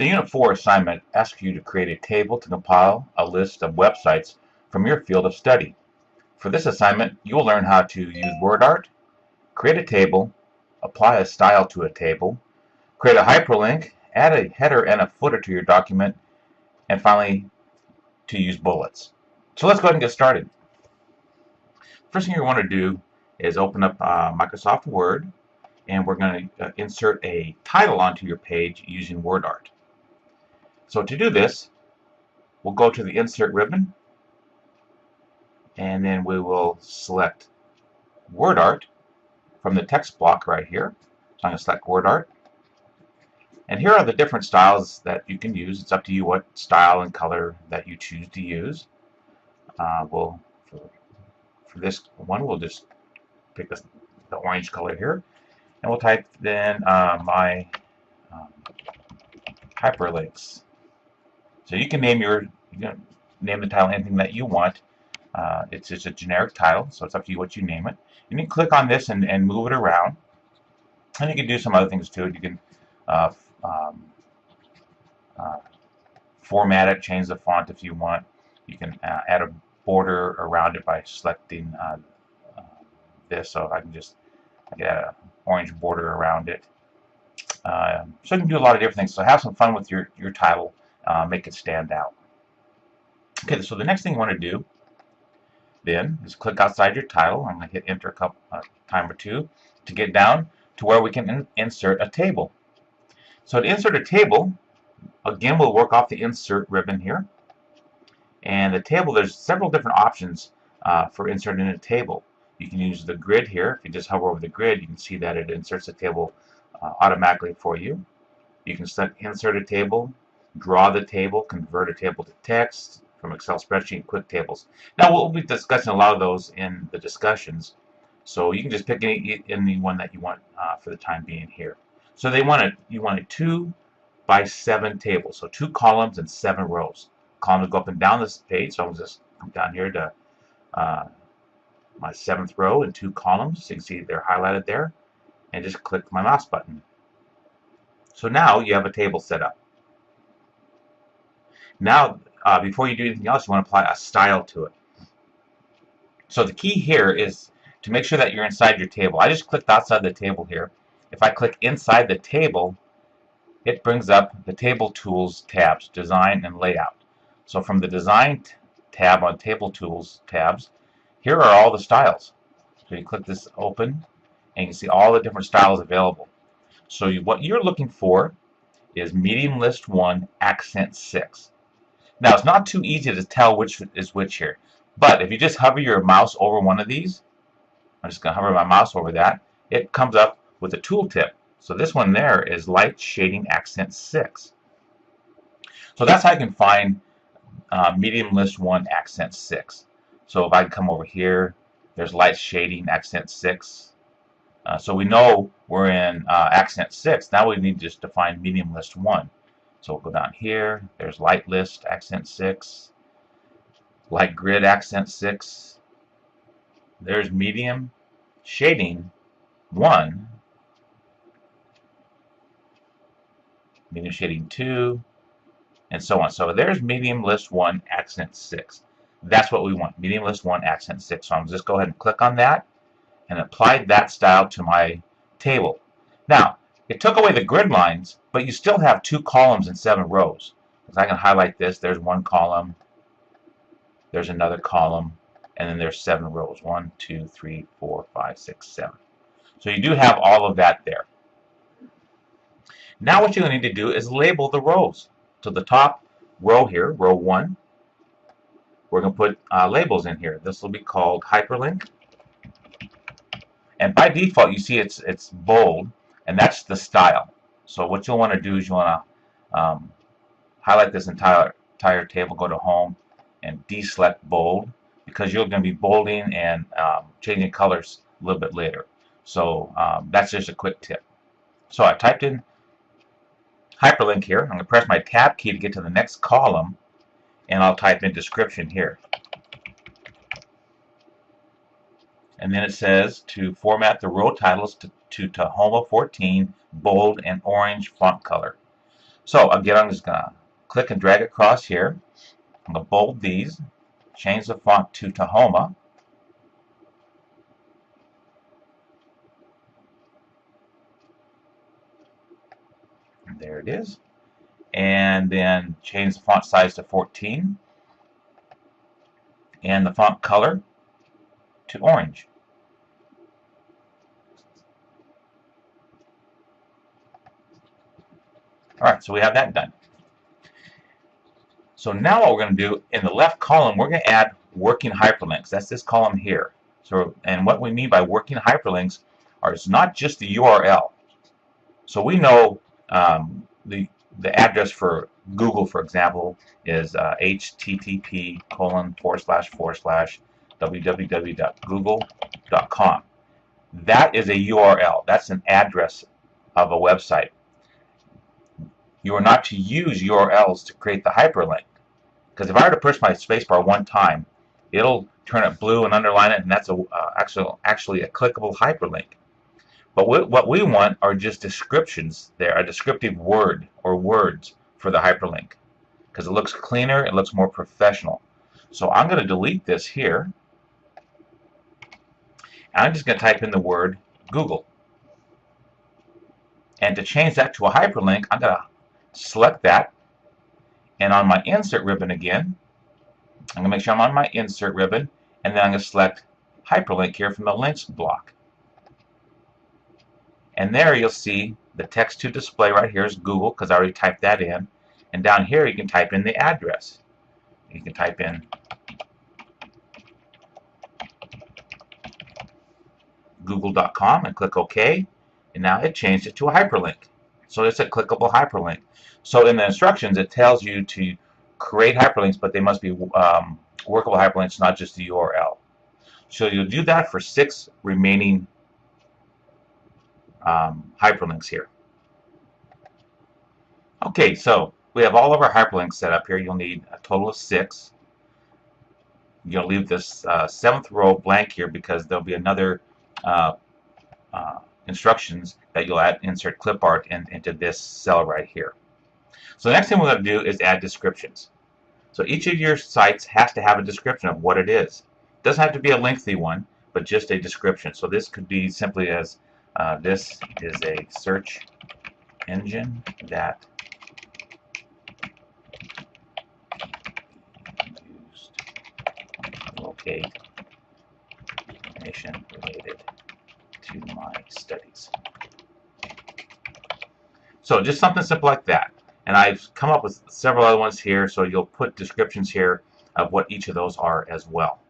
The Unit 4 assignment asks you to create a table to compile a list of websites from your field of study. For this assignment, you will learn how to use WordArt, create a table, apply a style to a table, create a hyperlink, add a header and a footer to your document, and finally, to use bullets. So let's go ahead and get started. First thing you want to do is open up Microsoft Word, and we're going to insert a title onto your page using WordArt. So to do this, we'll go to the Insert ribbon, and then we will select WordArt from the text block right here. So I'm going to select WordArt. And here are the different styles that you can use. It's up to you what style and color that you choose to use. For this one, we'll just pick the orange color here, and we'll type then my hyperlinks. So you can name name the title anything that you want. It's just a generic title, so it's up to you what you name it. And you can click on this and move it around, and you can do some other things to it. You can format it, change the font if you want. You can add a border around it by selecting this. So I can add an orange border around it. So you can do a lot of different things. So have some fun with your title. Make it stand out. Okay, so the next thing you want to do then is click outside your title. I'm going to hit enter a time or two to get down to where we can insert a table. So to insert a table, again, we'll work off the insert ribbon here. And the table, there's several different options for inserting a table. You can use the grid here. If you just hover over the grid, you can see that it inserts a table automatically for you. You can insert a table, draw the table, convert a table to text from Excel spreadsheet, quick tables. Now we'll be discussing a lot of those in the discussions, so you can just pick any one that you want for the time being here. So you want a 2 by 7 table, so 2 columns and 7 rows. Columns go up and down this page, so I'll just come down here to my 7th row and 2 columns. So you can see they're highlighted there, and just click my mouse button. So now you have a table set up. Now, before you do anything else, you want to apply a style to it. So the key here is to make sure that you're inside your table. I just clicked outside the table here. If I click inside the table, it brings up the Table Tools tabs, Design and Layout. So from the Design tab on Table Tools tabs, here are all the styles. So you click this open, and you can see all the different styles available. So what you're looking for is Medium List 1, Accent 6. Now, it's not too easy to tell which is which here, but if you just hover your mouse over one of these, I'm just going to hover my mouse over that, it comes up with a tooltip. So this one there is Light Shading Accent 6. So that's how I can find Medium List 1, Accent 6. So if I come over here, there's Light Shading Accent 6. So we know we're in Accent 6. Now we need just to find Medium List 1. So we'll go down here. There's Light List Accent 6. Light Grid Accent 6. There's Medium Shading 1. Medium Shading 2. And so on. So there's Medium List 1, Accent 6. That's what we want. Medium List 1, Accent 6. So I'm just go ahead and click on that and apply that style to my table. Now, it took away the grid lines, but you still have 2 columns and 7 rows. Because I can highlight this. There's 1 column. There's another column. And then there's 7 rows. 1, 2, 3, 4, 5, 6, 7. So you do have all of that there. Now what you're going to need to do is label the rows. So the top row here, row 1, we're going to put labels in here. This will be called hyperlink. And by default, you see it's bold, and that's the style. So what you'll want to do is you want to highlight this entire table, go to Home, and deselect bold, because you're going to be bolding and changing colors a little bit later. So that's just a quick tip. So I typed in hyperlink here. I'm going to press my tab key to get to the next column, and I'll type in description here. And then it says to format the row titles to Tahoma 14 bold and orange font color. So again, I'm just going to click and drag across here. I'm going to bold these, change the font to Tahoma. And there it is. And then change the font size to 14. And the font color to orange. Alright, so we have that done. So now what we're going to do, in the left column, we're going to add working hyperlinks. That's this column here. So, and what we mean by working hyperlinks are it's not just the URL. So we know the address for Google, for example, is http://www.google.com. That is a URL. That's an address of a website. You are not to use URLs to create the hyperlink. Because if I were to push my spacebar one time, it'll turn it blue and underline it, and that's actually a clickable hyperlink. But what we want are just descriptions there, a descriptive word or words for the hyperlink. Because it looks cleaner, it looks more professional. So I'm going to delete this here. And I'm just going to type in the word Google. And to change that to a hyperlink, I'm going to select that. And on my insert ribbon again, I'm going to make sure I'm on my insert ribbon, and then I'm going to select hyperlink here from the links block. And there you'll see the text to display right here is Google, because I already typed that in. And down here you can type in the address. You can type in google.com and click OK. And now it changed it to a hyperlink. So it's a clickable hyperlink. So in the instructions, it tells you to create hyperlinks, but they must be workable hyperlinks, not just the URL. So you'll do that for 6 remaining hyperlinks here. Okay, so we have all of our hyperlinks set up here. You'll need a total of 6. You'll leave this 7th row blank here because there'll be another instructions that you'll insert clip art into this cell right here. So the next thing we're going to do is add descriptions. So each of your sites has to have a description of what it is. It doesn't have to be a lengthy one, but just a description. So this could be simply as this is a search engine that used to locate information related to my studies. So just something simple like that. And I've come up with several other ones here, so you'll put descriptions here of what each of those are as well.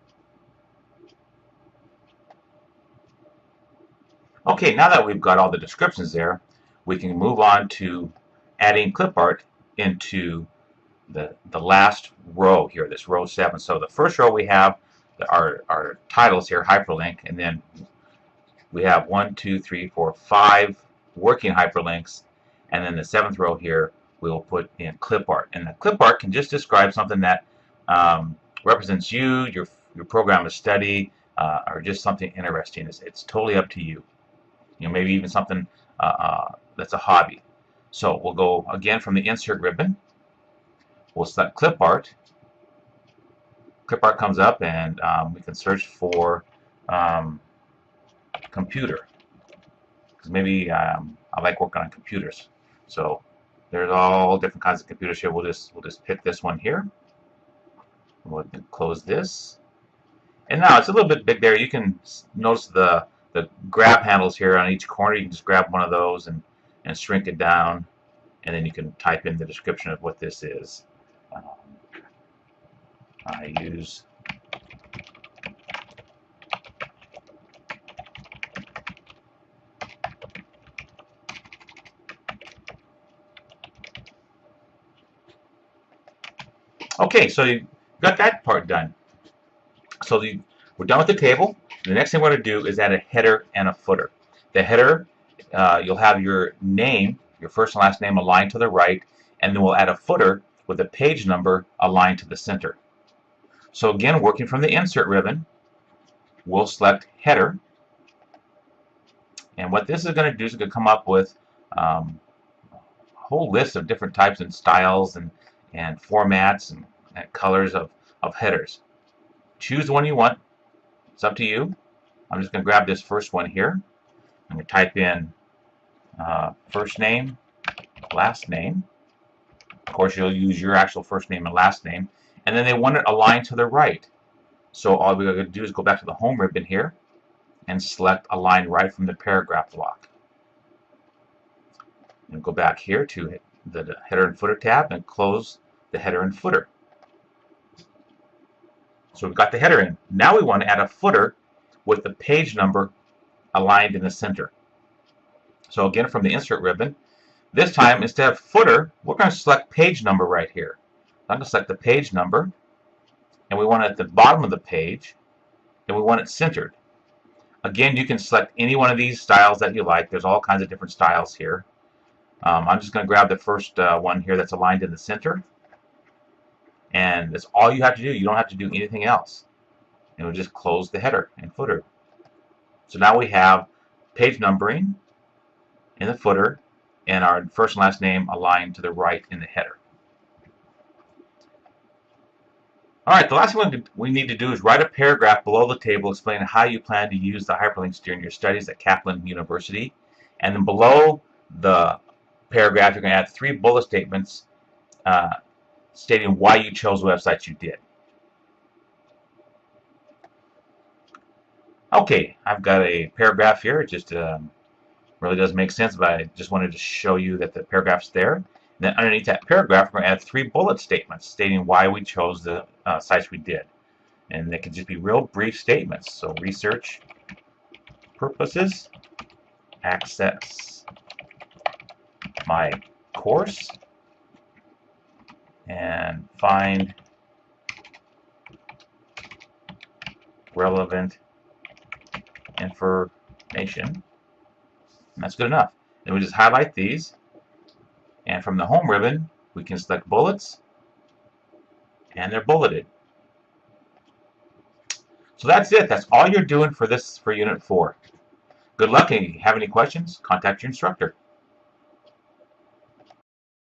Okay, now that we've got all the descriptions there, we can move on to adding clip art into the last row here, this row 7. So the first row we have our titles here, hyperlink, and then we have 1, 2, 3, 4, 5 working hyperlinks, and then the 7th row here we will put in clip art. And the clip art can just describe something that represents you, your program of study, or just something interesting. It's totally up to you. You know, maybe even something that's a hobby. So we'll go again from the insert ribbon. We'll select clip art. Clip art comes up, and we can search for computer, because maybe I like working on computers. So there's all different kinds of computers here. We'll just pick this one here. We'll close this. And now it's a little bit big there. You can notice the grab handles here on each corner. You can just grab one of those and shrink it down, and then you can type in the description of what this is. I use Okay, so you got that part done. So we're done with the table. The next thing we're going to do is add a header and a footer. The header, you'll have your name, your first and last name aligned to the right, and then we'll add a footer with a page number aligned to the center. So again, working from the insert ribbon, we'll select header. And what this is going to do is going to come up with a whole list of different types and styles and formats and colors of headers. Choose the one you want. It's up to you. I'm just going to grab this first one here. I'm going to type in first name, last name. Of course, you'll use your actual first name and last name. And then they want it aligned to the right. So all we're going to do is go back to the home ribbon here and select Align Right from the paragraph block. And go back here to the header and footer tab and close the header and footer. So we've got the header in. Now we want to add a footer with the page number aligned in the center. So again, from the Insert ribbon, this time instead of footer, we're going to select page number right here. I'm going to select the page number, and we want it at the bottom of the page, and we want it centered. Again, you can select any one of these styles that you like. There's all kinds of different styles here. I'm just going to grab the first one here that's aligned in the center. And that's all you have to do. You don't have to do anything else. And we'll just close the header and footer. So now we have page numbering in the footer and our first and last name aligned to the right in the header. Alright, the last thing we need to do is write a paragraph below the table explaining how you plan to use the hyperlinks during your studies at Kaplan University. And then below the paragraph, you're going to add 3 bullet statements stating why you chose the websites you did. Okay, I've got a paragraph here. It just really doesn't make sense, but I just wanted to show you that the paragraph's there. And then underneath that paragraph, we're going to add 3 bullet statements stating why we chose the sites we did. And they can just be real brief statements. So research purposes, access my course, and find relevant information. And that's good enough. Then we just highlight these, and from the home ribbon we can select bullets, and they're bulleted. So that's it. That's all you're doing for Unit 4. Good luck, and if you have any questions, contact your instructor.